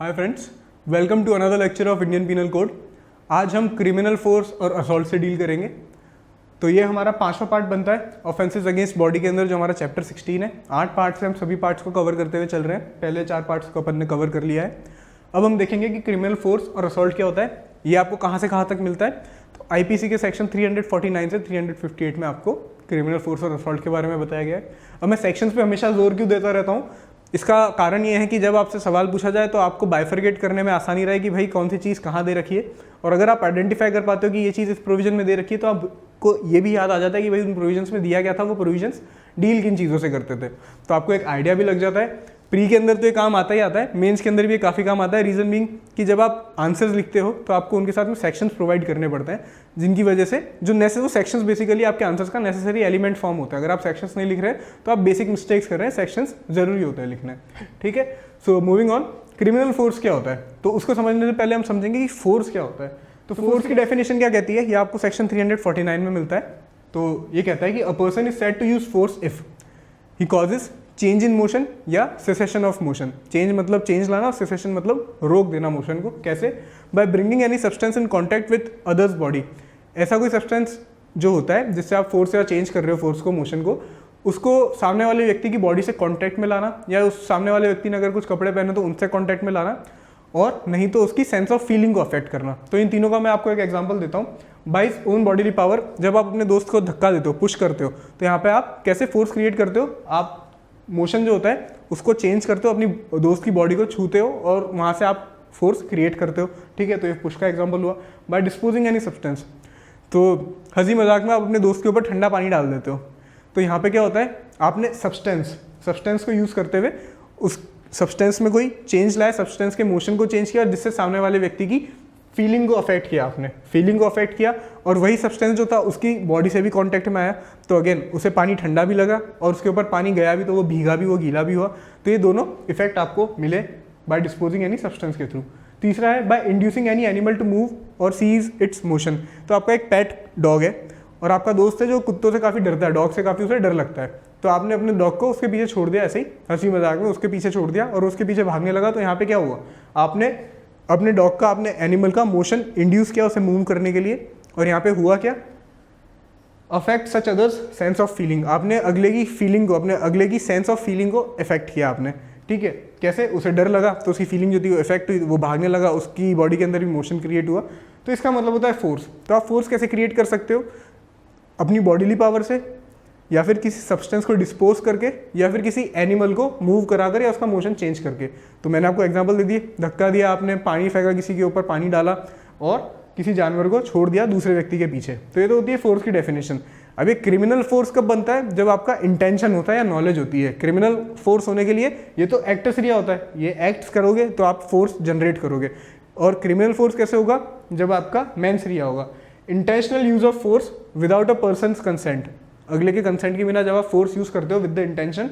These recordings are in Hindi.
Hi friends, welcome to another lecture of Indian Penal Code. आज हम क्रिमिनल फोर्स और असॉल्ट से डील करेंगे। तो ये हमारा 5वां पार्ट बनता है ऑफेंसेस अगेंस्ट बॉडी के अंदर, जो हमारा चैप्टर 16 है। 8 पार्ट से हम सभी पार्ट्स को कवर करते हुए चल रहे हैं। पहले 4 पार्ट्स को अपन ने कवर कर लिया है। अब हम देखेंगे कि क्रिमिनल फोर्स और असॉल्ट क्या होता है, ये आपको कहाँ से कहाँ तक मिलता है। तो आईपीसी के सेक्शन 349 से 358 में आपको क्रिमिनल फोर्स और असॉल्ट के बारे में बताया गया है। अब मैं सेक्शंस पे हमेशा जोर क्यों देता रहता हूँ, इसका कारण ये है कि जब आपसे सवाल पूछा जाए तो आपको बाइफरगेट करने में आसानी रहे कि भाई कौन सी चीज़ कहाँ दे रखी है। और अगर आप आइडेंटिफाई कर पाते हो कि ये चीज़ इस प्रोविजन में दे रखी है तो आपको ये भी याद आ जाता है कि भाई उन प्रोविजंस में दिया गया था, वो प्रोविजंस डील किन चीज़ों से करते थे। तो आपको एक आइडिया भी लग जाता है। प्री के अंदर तो ये काम आता ही आता है, मेंस के अंदर भी ये काफ़ी काम आता है। रीज़न बीइंग कि जब आप आंसर्स लिखते हो तो आपको उनके साथ में सेक्शंस प्रोवाइड करने पड़ते हैं, जिनकी वजह से वो सेक्शंस बेसिकली आपके आंसर्स का नेसेसरी एलिमेंट फॉर्म होता है। अगर आप सेक्शंस नहीं लिख रहे हैं तो आप बेसिक मिस्टेक्स कर रहे हैं, सेक्शंस जरूरी होता है लिखना। ठीक है, so moving on, criminal force क्या होता है तो उसको समझने से पहले हम समझेंगे कि फोर्स क्या होता है। तो फोर्स की डेफिनेशन क्या कहती है, ये आपको सेक्शन 349 में मिलता है। तो ये कहता है कि a person is said to use force if he causes change in motion या सेसेशन ऑफ मोशन। चेंज मतलब चेंज लाना और सेसेशन मतलब रोक देना मोशन को। कैसे? By bringing any substance in contact with others body. ऐसा कोई सब्सटेंस जो होता है जिससे आप फोर्स या चेंज कर रहे हो फोर्स को, मोशन को, उसको सामने वाले व्यक्ति की बॉडी से कॉन्टैक्ट में लाना, या उस सामने वाले व्यक्ति ने अगर कुछ कपड़े पहने तो उनसे कॉन्टैक्ट में लाना, और नहीं तो उसकी सेंस ऑफ फीलिंग को अफेक्ट करना। तो इन तीनों का मैं आपको एक एग्जांपल देता हूँ। बाय ओन बॉडीली पावर, जब आप अपने दोस्त को धक्का देते हो, पुश करते हो, तो यहाँ पे आप कैसे फोर्स क्रिएट करते हो, आप मोशन जो होता है उसको चेंज करते हो, अपनी दोस्त की बॉडी को छूते हो और वहाँ से आप फोर्स क्रिएट करते हो। ठीक है, तो ये पुश का एग्जांपल हुआ। बाय डिस्पोजिंग एनी सब्सटेंस, तो हंसी मजाक में आप अपने दोस्त के ऊपर ठंडा पानी डाल देते हो। तो यहाँ पे क्या होता है, आपने सब्सटेंस को यूज़ करते हुए उस सब्सटेंस में कोई चेंज लाया, सब्सटेंस के मोशन को चेंज किया, जिससे सामने वाले व्यक्ति की फीलिंग को अफेक्ट किया। आपने फीलिंग को अफेक्ट किया और वही सब्सटेंस जो था उसकी बॉडी से भी कांटेक्ट में आया, तो अगेन उसे पानी ठंडा भी लगा और उसके ऊपर पानी गया भी, तो वो भीगा भी, वो गीला भी हुआ। तो ये दोनों इफेक्ट आपको मिले बाय डिस्पोजिंग एनी सब्सटेंस के थ्रू। तीसरा है by inducing any animal to move और सीज इट्स मोशन। तो आपका एक पेट डॉग है और आपका दोस्त है जो कुत्तों से काफ़ी डरता है, डॉग से काफ़ी उसे डर लगता है। तो आपने अपने डॉग को उसके पीछे छोड़ दिया, ऐसे ही हंसी मजाक में उसके पीछे छोड़ दिया और उसके पीछे भागने लगा। तो यहाँ पे क्या हुआ, आपने अपने डॉग का, अपने एनिमल का मोशन इंड्यूस किया उसे मूव करने के लिए, और यहाँ पे हुआ क्या, affect such others sense of feeling. आपने अगले की फीलिंग को, अपने अगले की सेंस ऑफ फीलिंग को इफेक्ट किया आपने। ठीक है, कैसे? उसे डर लगा तो उसकी फीलिंग जो थी वो इफेक्ट हुई, वो भागने लगा, उसकी बॉडी के अंदर भी मोशन क्रिएट हुआ। तो इसका मतलब होता है फोर्स। तो आप फोर्स कैसे क्रिएट कर सकते हो, अपनी बॉडीली पावर से, या फिर किसी सब्सटेंस को डिस्पोज करके, या फिर किसी एनिमल को मूव कराकर, या उसका मोशन चेंज करके। तो मैंने आपको एग्जांपल दे दिए, धक्का दिया आपने, पानी फेंका किसी के ऊपर, पानी डाला, और किसी जानवर को छोड़ दिया दूसरे व्यक्ति के पीछे। तो ये तो होती है फोर्स की डेफिनेशन। अब ये क्रिमिनल फोर्स कब बनता है, जब आपका इंटेंशन होता है या नॉलेज होती है। क्रिमिनल फोर्स होने के लिए ये तो एक्ट क्रिया होता है, ये एक्ट्स करोगे तो आप फोर्स जनरेट करोगे। और क्रिमिनल फोर्स कैसे होगा, जब आपका मेंस क्रिया होगा। Intentional use of force without a person's consent, अगले के कंसेंट के बिना जब आप फोर्स यूज करते हो with the intention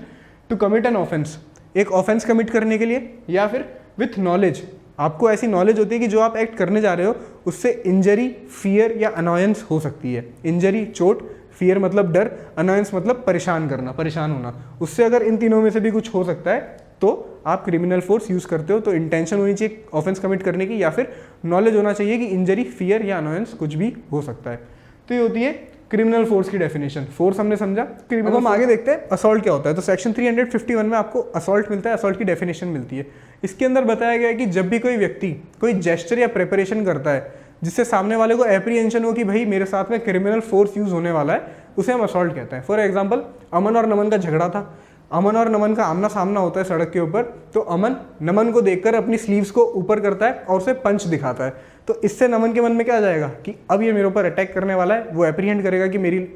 to commit an offence, एक ऑफेंस कमिट करने के लिए, या फिर विथ नॉलेज, आपको ऐसी नॉलेज होती है कि जो आप एक्ट करने जा रहे हो उससे इंजरी, फियर या अनॉयंस हो सकती है। इंजरी चोट, फियर मतलब डर, अनॉयंस मतलब परेशान करना, परेशान होना। उससे अगर इन तीनों में से भी कुछ हो सकता है तो आप क्रिमिनल फोर्स यूज करते हो। तो इंटेंशन होनी चाहिए ऑफेंस कमिट करने की, या फिर नॉलेज होना चाहिए कि इंजरी, फियर या अनॉयंस कुछ भी हो सकता है। तो ये होती है क्रिमिनल फोर्स की डेफिनेशन। फोर्स हमने समझा। अब हम आगे देखते हैं असॉल्ट क्या होता है। तो सेक्शन 351 में आपको असॉल्ट मिलता है, असॉल्ट की डेफिनेशन मिलती है। इसके अंदर बताया गया है कि जब भी कोई व्यक्ति कोई जेस्चर या प्रिपरेशन करता है जिससे सामने वाले को एप्रीहेंशन हो कि भाई मेरे साथ में क्रिमिनल फोर्स यूज होने वाला है, उसे हम असॉल्ट कहते हैं। फॉर एग्जाम्पल, अमन और नमन का झगड़ा था। अमन और नमन का आमना सामना होता है सड़क के ऊपर। तो अमन नमन को देखकर अपनी स्लीव्स को ऊपर करता है और उसे पंच दिखाता है। तो इससे नमन के मन में क्या आ जाएगा कि अब ये मेरे ऊपर अटैक करने वाला है। वो एप्रीहेंड करेगा कि मेरी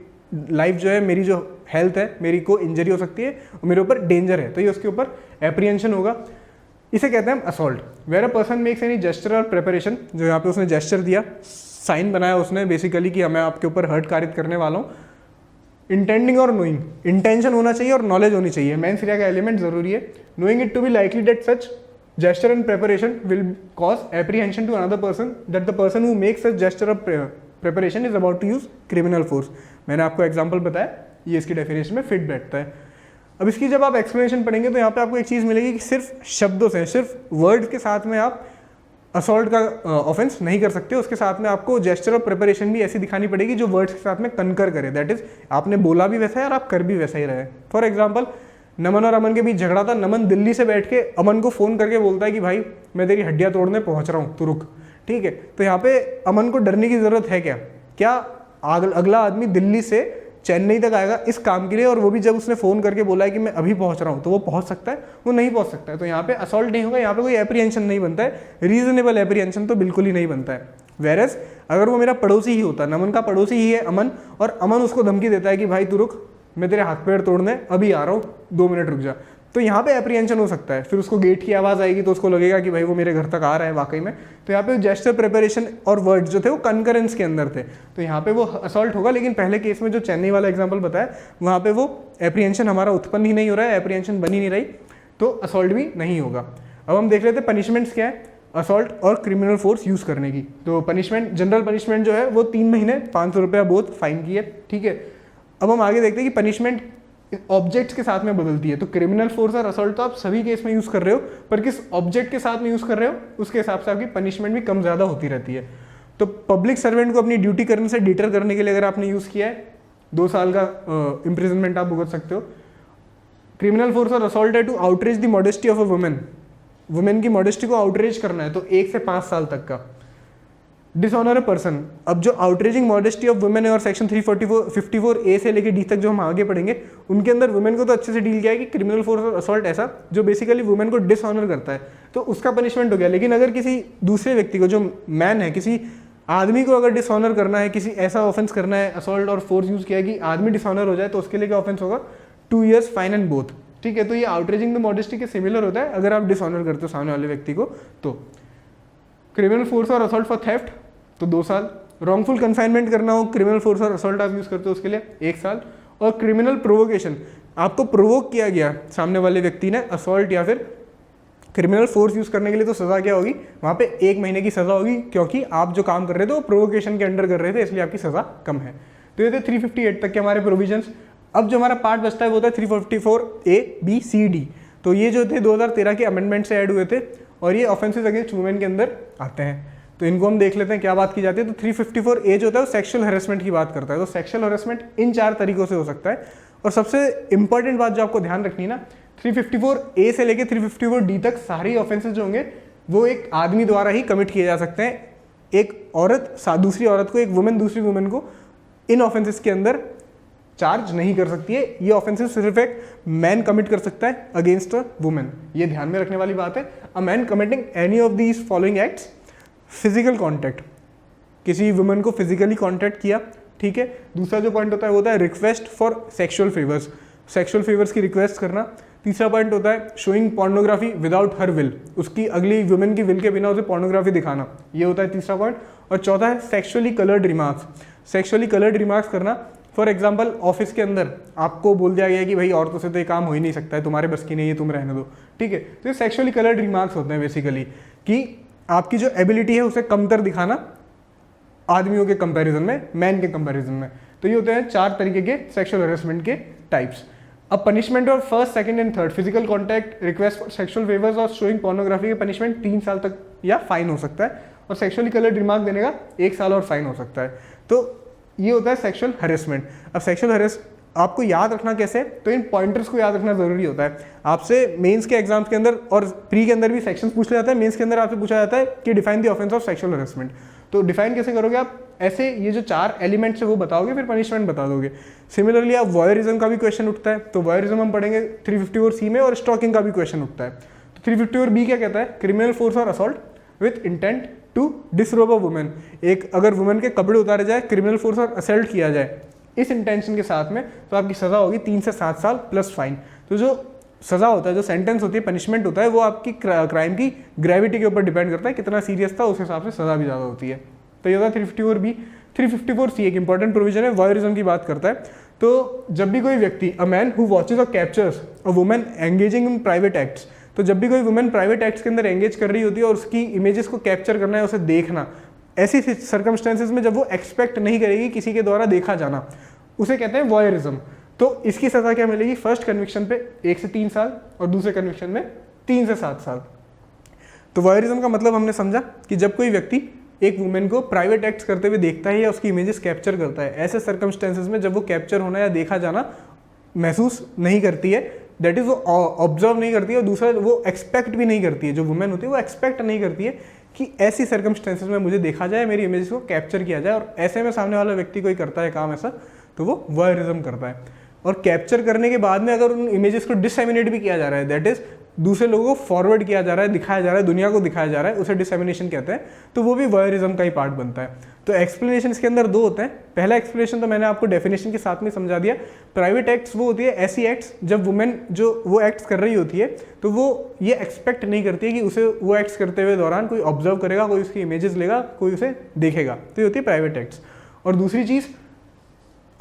लाइफ जो है, मेरी जो हेल्थ है, मेरी को इंजरी हो सकती है और मेरे ऊपर डेंजर है। तो ये उसके ऊपर एप्रीहेंशन होगा। इसे कहते हैं assault. Where a person makes any gesture और प्रिपरेशन, जो यहाँ पे उसने जेस्चर दिया, साइन बनाया उसने बेसिकली कि मैं आपके ऊपर हर्ट कारित करने वाला हूँ। इंटेंडिंग और नोइंग, इंटेंशन होना चाहिए और नॉलेज होनी चाहिए। मेंस क्रिया का एलिमेंट जरूरी है। Knowing it to be likely that such gesture and preparation will cause apprehension to another person that the person who makes such gesture of preparation is about to use criminal force। मैंने आपको एग्जांपल बताया, ये इसकी डेफिनेशन में फिट बैठता है। अब इसकी जब आप एक्सप्लेनेशन पढ़ेंगे तो यहाँ पे आपको एक चीज़ मिलेगी कि सिर्फ शब्दों से, सिर्फ वर्ड्स के साथ में आप असॉल्ट का ऑफेंस नहीं कर सकते, उसके साथ में आपको जेस्चर ऑफ प्रिपरेशन भी ऐसी दिखानी पड़ेगी जो वर्ड्स के साथ में कंकर करे, दैट इज आपने बोला भी वैसा है और आप कर भी वैसा ही रहे। फॉर एग्जाम्पल, नमन और अमन के बीच झगड़ा था, नमन दिल्ली से बैठ के अमन को फ़ोन करके बोलता है कि भाई मैं तेरी हड्डियाँ तोड़ने पहुँच रहा हूँ, तो रुक, ठीक है। तो यहाँ पे अमन को डरने की ज़रूरत है क्या अगला आदमी दिल्ली से चेन्नई तक आएगा इस काम के लिए, और वो भी जब उसने फ़ोन करके बोला है कि मैं अभी पहुंच रहा हूँ, तो वो पहुंच सकता है? वो नहीं पहुंच सकता है। तो यहाँ पे असॉल्ट नहीं होगा, यहाँ पे कोई एप्रीहेंशन नहीं बनता है, रीजनेबल एप्रीहेंशन तो बिल्कुल ही नहीं बनता है। वेरस अगर वो मेरा पड़ोसी ही होता, नमन का पड़ोसी ही है अमन, और अमन उसको धमकी देता है कि भाई तू रुक, मैं तेरे हाथ पैर तोड़ने अभी आ रहा हूँ, 2 मिनट रुक जा, तो यहाँ पे एप्रीहेंशन हो सकता है। फिर उसको गेट की आवाज़ आएगी तो उसको लगेगा कि भाई वो मेरे घर तक आ रहा है वाकई में। तो यहाँ पे जेस्चर प्रिपरेशन और वर्ड्स जो थे वो कंकरेंस के अंदर थे, तो यहाँ पे वो असॉल्ट होगा। लेकिन पहले केस में जो चेन्नई वाला एग्जांपल बताया, वहाँ पे वो एप्रीहेंशन हमारा उत्पन्न ही नहीं हो रहा है, एप्रीहेंशन बनी नहीं रही, तो असॉल्ट भी नहीं होगा। अब हम देख लेते हैं पनिशमेंट्स क्या है असॉल्ट और क्रिमिनल फोर्स यूज़ करने की। तो पनिशमेंट, जनरल पनिशमेंट जो है वो 3 महीने 500 रुपया बोथ फाइन की है, ठीक है। अब हम आगे देखते हैं कि पनिशमेंट ऑब्जेक्ट्स के साथ में बदलती है। तो क्रिमिनल फोर्स और असॉल्ट तो आप सभी केस में यूज़ कर रहे हो, पर किस ऑब्जेक्ट के साथ में यूज़ कर रहे हो उसके हिसाब से आपकी पनिशमेंट भी कम ज़्यादा होती रहती है। तो पब्लिक सर्वेंट को अपनी ड्यूटी करने से डिटर करने के लिए अगर आपने यूज़ किया है, 2 साल का इम्प्रिजनमेंट आप भुगत सकते हो। क्रिमिनल फोर्स और असॉल्ट है to outrage the modesty of a woman, woman की मॉडेस्टी को आउटरेज करना है, तो 1 से 5 साल तक का। डिसऑनर अ पर्सन, अब जो आउटरेजिंग मॉडेस्टी ऑफ वुमेन है और सेक्शन 354 से लेके डी तक जो हम आगे पढ़ेंगे, उनके अंदर वुमेन को तो अच्छे से डील किया है कि क्रिमिनल फोर्स और असॉल्ट ऐसा जो बेसिकली वुमेन को डिसऑनर करता है, तो उसका पनिशमेंट हो गया। लेकिन अगर किसी दूसरे व्यक्ति को, जो मैन है, किसी आदमी को अगर डिसऑनर करना है, किसी ऐसा ऑफेंस करना है, असॉल्ट और फोर्स यूज किया है कि आदमी डिसऑनर हो जाए, तो उसके लिए क्या ऑफेंस होगा? 2 years फाइन एंड बोथ, ठीक है। तो ये आउटरेजिंग द मॉडेस्टी के सिमिलर होता है अगर आप डिसऑनर करते हो सामने वाले व्यक्ति को। तो क्रिमिनल फोर्स और असॉल्ट फॉर थेफ्ट तो 2 साल, रॉन्गफुल कन्फाइनमेंट करना हो, क्रिमिनल फोर्स और असॉल्ट आप यूज करते हो उसके लिए 1 साल, और क्रिमिनल प्रोवोकेशन, आपको प्रोवोक किया गया सामने वाले व्यक्ति ने असॉल्ट या फिर क्रिमिनल फोर्स यूज करने के लिए, तो सजा क्या होगी? वहाँ पे 1 महीने की सजा होगी, क्योंकि आप जो काम कर रहे थे वो प्रोवोकेशन के अंडर कर रहे थे, इसलिए आपकी सजा कम है। तो ये थे 358 तक के हमारे प्रोविजंस। अब जो हमारा पार्ट बचता है वो होता है 354A, B, C, D। तो ये जो थे 2013 के अमेंडमेंट से ऐड हुए थे, और ये ऑफेंसेस अगेंस्ट वुमेन के अंदर आते हैं। तो इनको हम देख लेते हैं क्या बात की जाती है। तो 354A जो होता है वो सेक्सुअल हैरेसमेंट की बात करता है। तो सेक्सुअल हैरेसमेंट इन 4 तरीकों से हो सकता है, और सबसे इंपॉर्टेंट बात जो आपको ध्यान रखनी है ना, 354A से लेके 354D तक सारी ऑफेंसेस जो होंगे वो एक आदमी द्वारा ही कमिट किए जा सकते हैं। एक औरत दूसरी औरत को, एक वुमेन दूसरी वुमेन को इन ऑफेंसेस के अंदर चार्ज नहीं कर सकती है। ये ऑफेंसेस सिर्फ एक मैन कमिट कर सकता है अगेंस्ट अ वुमेन, ये ध्यान में रखने वाली बात है। A man committing any of these following acts: physical contact, किसी वुमेन को फिजिकली कॉन्टैक्ट किया, ठीक है। दूसरा जो पॉइंट होता है वो होता है request for sexual favours, sexual favours की रिक्वेस्ट करना। तीसरा पॉइंट होता है showing pornography without her will, उसकी अगली वुमेन की विल के बिना उसे पोर्नोग्राफी दिखाना, ये होता है तीसरा पॉइंट। और चौथा है sexually coloured remarks, sexually coloured remarks करना। फॉर एग्जाम्पल, ऑफिस के अंदर आपको बोल दिया गया है कि भाई औरतों से तो ये काम हो ही नहीं सकता है, तुम्हारे बस की नहीं है, तुम रहने दो, ठीक है। तो ये सेक्सुअली कलर्ड रिमार्क्स होते हैं बेसिकली, कि आपकी जो एबिलिटी है उसे कमतर दिखाना आदमियों के कंपैरिजन में, मैन के कंपैरिजन में। तो ये होते हैं 4 तरीके के सेक्सुअल हैरेसमेंट के टाइप्स। अब पनिशमेंट और first, second and third, physical contact, request for sexual favours और शोइंग पोर्नोग्राफी के पनिशमेंट 3 साल तक या फाइन हो सकता है, और सेक्सुअली कलर्ड रिमार्क देने का 1 साल और फाइन हो सकता है। तो ये होता है सेक्सुअल हैरेसमेंट। अब सेक्सुअल हैरेस आपको याद रखना कैसे, तो इन पॉइंटर्स को याद रखना जरूरी होता है। आपसे मेंस के एग्जाम्स के अंदर और प्री के अंदर भी सेक्शंस पूछ लिया जाता है, मेंस के अंदर आपसे पूछा जाता है कि define the offence of sexual harassment. तो डिफाइन कैसे करोगे आप? ऐसे ये जो 4 एलिमेंट्स है वो बताओगे, फिर पनिशमेंट बता दोगे। सिमिलरली आप वॉयरिज्म का भी क्वेश्चन उठता है, तो वॉयरिज्म हम पढ़ेंगे 354C में, और स्टॉकिंग का भी क्वेश्चन उठता है। तो 354B क्या कहता है? क्रिमिनल फोर्स और assault with intent to disrobe a woman, एक अगर वुमेन के कपड़े उतारे जाए, क्रिमिनल फोर्स और असल्ट किया जाए इस इंटेंशन के साथ में, तो आपकी सज़ा होगी 3 से 7 साल प्लस फाइन। तो जो सज़ा होता है, जो सेंटेंस होती है, पनिशमेंट होता है, वो आपकी क्राइम की ग्रेविटी के ऊपर डिपेंड करता है, कितना सीरियस था उस हिसाब से सज़ा भी ज़्यादा होती है। तो ये होता है 354B। 354C एक इंपॉर्टेंट प्रोविजन है, वॉयरिज्म की बात करता है। तो जब भी कोई व्यक्ति, अ मैन हु वॉचेज और captures a women engaging in private acts, तो जब भी कोई वुमेन प्राइवेट एक्ट्स के अंदर एंगेज कर रही होती है और उसकी इमेजेस को कैप्चर करना है, उसे देखना, ऐसी सर्कमस्टेंसेज में जब वो एक्सपेक्ट नहीं करेगी किसी के द्वारा देखा जाना, उसे कहते हैं वॉयरिज्म। तो इसकी सज़ा क्या मिलेगी? फर्स्ट कन्विक्शन पे 1 से 3 साल और दूसरे कन्विक्शन में 3 से 7 साल। तो वॉयरिज्म का मतलब हमने समझा कि जब कोई व्यक्ति एक वुमेन को प्राइवेट एक्ट्स करते हुए देखता है या उसकी इमेजेस कैप्चर करता है, ऐसे सर्कमस्टेंसेस में जब वो कैप्चर होना या देखा जाना महसूस नहीं करती है, दैट इज़ वो ऑब्जर्व नहीं करती है, और दूसरा वो एक्सपेक्ट भी नहीं करती है, जो वुमेन होती है वो एक्सपेक्ट नहीं करती है कि ऐसी सर्कमस्टेंसेस में मुझे देखा जाए, मेरी इमेजेस को कैप्चर किया जाए, और ऐसे में सामने वाला व्यक्ति कोई करता है काम ऐसा, तो वो वॉयरिज्म करता है। और कैप्चर करने के बाद में अगर उन इमेजेस को डिसएमिनेट भी किया जा रहा है, दैट इज़ दूसरे लोगों को फॉरवर्ड किया जा रहा है, दिखाया जा रहा है, दुनिया को दिखाया जा रहा है, उसे डिसएमिनेशन कहते हैं, तो वो भी वॉयरिज्म का ही पार्ट बनता है। तो एक्सप्लेनेशन इसके अंदर 2 होते हैं। पहला एक्सप्लेनेशन तो मैंने आपको डेफिनेशन के साथ में समझा दिया। प्राइवेट एक्ट्स वो होती है ऐसी एक्ट्स जब वुमेन जो वो एक्ट्स कर रही होती है तो वो ये एक्सपेक्ट नहीं करती है कि उसे वो एक्ट्स करते हुए दौरान कोई ऑब्जर्व करेगा, कोई उसकी इमेजेस लेगा, कोई उसे देखेगा, तो ये होती है प्राइवेट एक्ट्स। और दूसरी चीज़,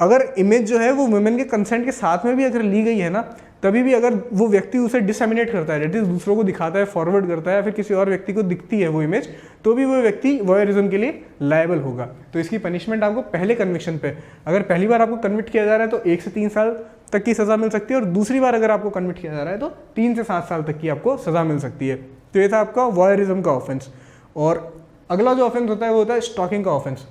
अगर इमेज जो है वो वुमेन के कंसेंट के साथ में भी अगर ली गई है ना, तभी भी अगर वो व्यक्ति उसे डिसएमिनेट करता है, दैट इज दूसरों को दिखाता है, फॉरवर्ड करता है, फिर किसी और व्यक्ति को दिखती है वो इमेज, तो भी वो व्यक्ति वॉयरिज्म के लिए लायबल होगा। तो इसकी पनिशमेंट आपको पहले कन्विक्शन पे, अगर पहली बार आपको कन्विक्ट किया जा रहा है तो 1 से 3 साल तक की सज़ा मिल सकती है, और दूसरी बार अगर आपको कन्विक्ट किया जा रहा है तो 3 से 7 साल तक की आपको सज़ा मिल सकती है। तो ये था आपका वॉयरिज्म का ऑफेंस। और अगला जो ऑफेंस होता है वो होता है स्टॉकिंग का ऑफेंस।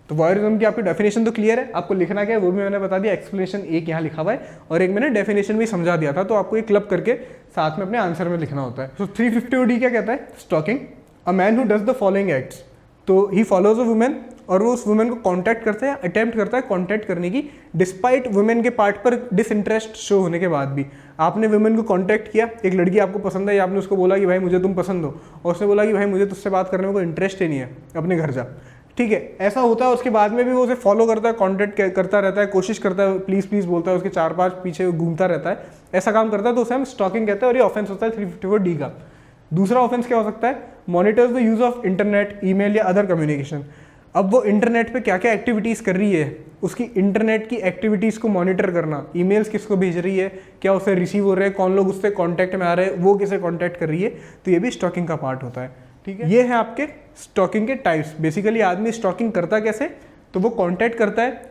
तो वॉयरिज्म की आपकी डेफिनेशन तो क्लियर है, आपको लिखना क्या है वो भी मैंने बता दिया, एक्सप्लेनेशन एक यहाँ लिखा हुआ है और एक मैंने डेफिनेशन भी समझा दिया था, तो आपको एक क्लब करके साथ में अपने आंसर में लिखना होता है। तो 350 क्या कहता है? Stalking, a man who does the following acts, तो ही फॉलोज अ वुमेन, और वो उस वुमेन को कॉन्टैक्ट करता है, अटेम्प्ट करता है कॉन्टैक्ट करने की, डिस्पाइट वुमेन के पार्ट पर डिसइंटरेस्ट शो होने के बाद भी। आपने वुमेन को कॉन्टैक्ट किया, एक लड़की आपको पसंद है, या आपने उसको बोला कि भाई मुझे तुम पसंद हो, और उसने बोला कि भाई मुझे तुझसे बात करने में कोई इंटरेस्ट ही नहीं है, अपने घर जा, ठीक है, ऐसा होता है। उसके बाद में भी वो उसे फॉलो करता है, कॉन्टैक्ट करता रहता है, कोशिश करता है, प्लीज़ प्लीज़ बोलता है, उसके 4-5 पीछे घूमता रहता है, ऐसा काम करता है, तो उसे हम स्टॉकिंग कहते हैं, और ये ऑफेंस होता है 354D का। दूसरा ऑफेंस क्या हो सकता है? Monitors the use of internet, email या अदर कम्युनिकेशन। अब वो इंटरनेट पे क्या क्या एक्टिविटीज़ कर रही है, उसकी इंटरनेट की एक्टिविटीज़ को मॉनिटर करना, ईमेल्स किसको भेज रही है, क्या उसे रिसीव हो रहे हैं, कौन लोग उससे कॉन्टैक्ट में आ रहे हैं, वो किसे कॉन्टैक्ट कर रही है, तो ये भी स्टॉकिंग का पार्ट होता है, ठीक है। ये है आपके स्टॉकिंग के टाइप्स। बेसिकली आदमी स्टॉकिंग करता कैसे? तो वो कॉन्टैक्ट करता है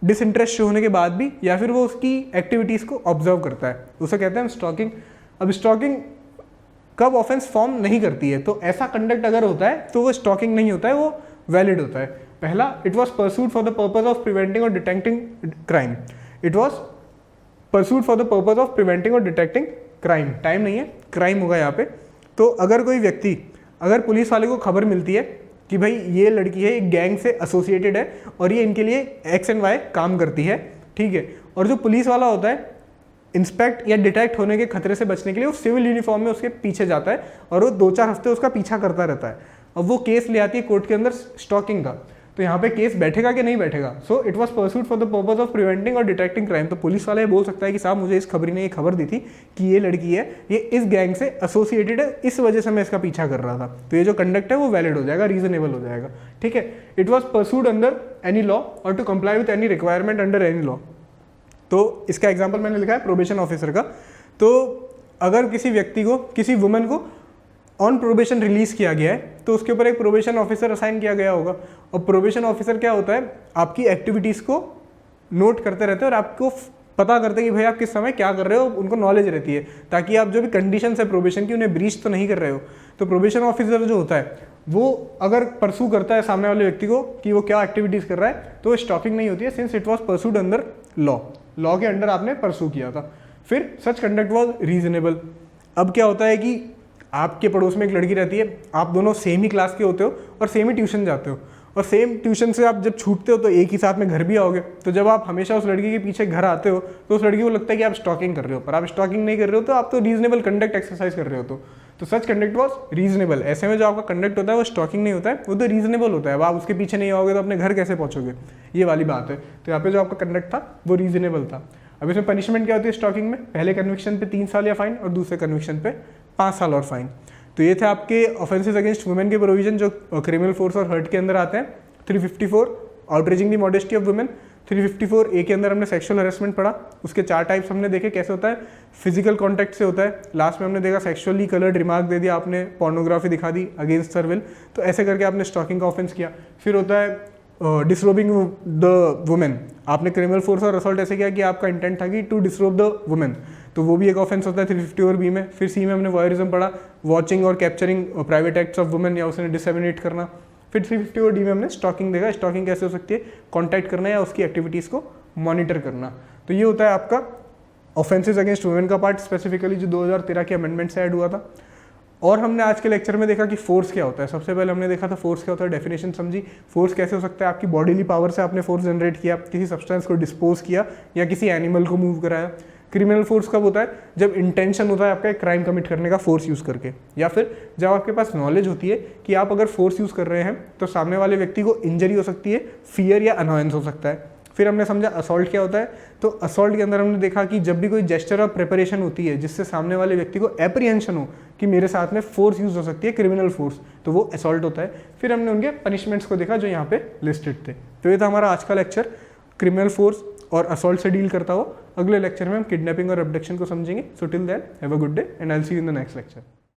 डिसइंटरेस्ट शो होने के बाद भी, या फिर वो उसकी एक्टिविटीज़ को ऑब्जर्व करता है, उसे कहते हैं हम स्टॉकिंग। अब स्टॉकिंग कब ऑफेंस फॉर्म नहीं करती है, तो ऐसा कंडक्ट अगर होता है तो वो स्टॉकिंग नहीं होता है, वो वैलिड होता है। पहला, it was pursued for the purpose of preventing और detecting crime. It was pursued for the purpose of preventing और डिटेक्टिंग क्राइम, टाइम नहीं है, क्राइम होगा यहाँ पे। तो अगर कोई व्यक्ति, अगर पुलिस वाले को खबर मिलती है कि भाई ये लड़की है, एक गैंग से एसोसिएटेड है और ये इनके लिए X and Y काम करती है, ठीक है, और जो पुलिस वाला होता है इंस्पेक्ट या डिटेक्ट होने के खतरे से बचने के लिए वो सिविल यूनिफॉर्म में उसके पीछे जाता है और वो 2-4 हफ्ते उसका पीछा करता रहता है। अब वो केस ले आती है कोर्ट के अंदर स्टॉकिंग का, तो यहाँ पे केस बैठेगा कि नहीं बैठेगा? So it was pursued for the purpose of preventing और डिटेक्टिंग क्राइम। तो पुलिस वाला ये बोल सकता है कि साहब मुझे इस खबरी ने ये खबर दी थी कि ये लड़की है, ये इस गैंग से एसोसिएटेड है, इस वजह से मैं इसका पीछा कर रहा था, तो ये जो कंडक्ट है वो वैलिड हो जाएगा, रीजनेबल हो जाएगा, ठीक है। It was pursued under any law और to comply with any requirement under any law. तो इसका एग्जाम्पल मैंने लिखा है प्रोबेशन ऑफिसर का। तो अगर किसी व्यक्ति को, किसी वुमेन को ऑन प्रोबेशन रिलीज किया गया है तो उसके ऊपर एक प्रोबेशन ऑफिसर असाइन किया गया होगा, और प्रोबेशन ऑफिसर क्या होता है? आपकी एक्टिविटीज़ को नोट करते रहते हैं और आपको पता करते हैं कि भाई आप किस समय क्या कर रहे हो, उनको नॉलेज रहती है, ताकि आप जो भी कंडीशन है प्रोबेशन की उन्हें ब्रीच तो नहीं कर रहे हो। तो प्रोबेशन ऑफिसर जो होता है वो अगर परसू करता है सामने वाले व्यक्ति को कि वो क्या एक्टिविटीज़ कर रहा है, तो स्टॉकिंग नहीं होती है, since it was pursued under law के अंडर आपने परसू किया था। फिर सच कंडक्ट वॉज रीजनेबल। अब क्या होता है कि आपके पड़ोस में एक लड़की रहती है, आप दोनों सेम ही क्लास के होते हो और सेम ही ट्यूशन जाते हो, और सेम ट्यूशन से आप जब छूटते हो तो एक ही साथ में घर भी आओगे। तो जब आप हमेशा उस लड़की के पीछे घर आते हो तो उस लड़की को लगता है कि आप स्टॉकिंग कर रहे हो, पर आप स्टॉकिंग नहीं कर रहे हो, तो आप तो रीजनेबल कंडक्ट एक्सरसाइज कर रहे हो। तो सच कंडक्ट वॉज रीजनेबल। ऐसे में जो आपका कंडक्ट होता है वो स्टॉकिंग नहीं होता है, वो तो रीजनेबल होता है। अब आप उसके पीछे नहीं आओगे तो अपने घर कैसे पहुँचोगे, ये वाली बात है। तो यहाँ पे जो आपका कंडक्ट था वो रीजनेबल था। अब इसमें पनिशमेंट क्या होती है स्टॉकिंग में? पहले कन्विक्शन पे 3 साल या फाइन, और दूसरे कन्विक्शन पे 5 साल और फाइन। तो ये थे आपके ऑफेंसेस अगेंस्ट वुमेन के प्रोविजन जो क्रिमिनल फोर्स और हर्ट के अंदर आते हैं। 354 outraging the modesty of woman. 354A के अंदर हमने सेक्सुअल हरेसमेंट पढ़ा, उसके 4 टाइप्स हमने देखे कैसे होता है। फिजिकल कॉन्टैक्ट से होता है, लास्ट में हमने देखा सेक्सुअली कलर्ड रिमार्क दे दिया आपने, पोर्नोग्राफी दिखा दी अगेंस्ट हर विल, तो ऐसे करके आपने स्टॉकिंग का ऑफेंस किया। फिर होता है डिसरोबिंग द वुमेन, आपने क्रिमिनल फोर्स और असॉल्ट ऐसे किया कि आपका इंटेंट था कि टू डिसरोब द वुमेन, तो वो भी एक ऑफेंस होता है 350 और बी में। फिर सी में हमने वॉयरिज्म पढ़ा, वॉचिंग और capturing private acts of women या उसे डिसेमिनेट करना। फिर 350 और डी में हमने स्टॉकिंग देखा, स्टॉकिंग कैसे हो सकती है, कॉन्टैक्ट करना या उसकी एक्टिविटीज़ को मॉनिटर करना। तो ये होता है आपका ऑफेंसेस अगेंस्ट वुमेन का पार्ट, स्पेसिफिकली जो 2013 के अमेंडमेंट से ऐड हुआ था। और हमने आज के लेक्चर में देखा कि फोर्स क्या होता है। सबसे पहले हमने देखा था फोर्स क्या होता है, डेफिनेशन समझी। फोर्स कैसे हो सकता है, आपकी बॉडीली पावर से आपने फोर्स जनरेट किया, किसी सब्सटेंस को डिस्पोज किया या किसी एनिमल को मूव कराया। क्रिमिनल फोर्स कब होता है, जब इंटेंशन होता है आपका एक क्राइम कमिट करने का फोर्स यूज़ करके, या फिर जब आपके पास नॉलेज होती है कि आप अगर फोर्स यूज़ कर रहे हैं तो सामने वाले व्यक्ति को इंजरी हो सकती है, फियर या अनॉयंस हो सकता है। फिर हमने समझा असॉल्ट क्या होता है, तो असॉल्ट के अंदर हमने देखा कि जब भी कोई जेस्चर ऑफ प्रिपरेशन होती है जिससे सामने वाले व्यक्ति को एप्रीहेंशन हो कि मेरे साथ में फोर्स यूज हो सकती है, क्रिमिनल फोर्स, तो वो असॉल्ट होता है। फिर हमने उनके पनिशमेंट्स को देखा जो यहाँ पे लिस्टेड थे। तो ये था हमारा आज का लेक्चर, क्रिमिनल फोर्स और असॉल्ट से डील करता हो। अगले लेक्चर में हम किडनैपिंग और अबडक्शन को समझेंगे। So till then have a good day and I will see you in the next lecture.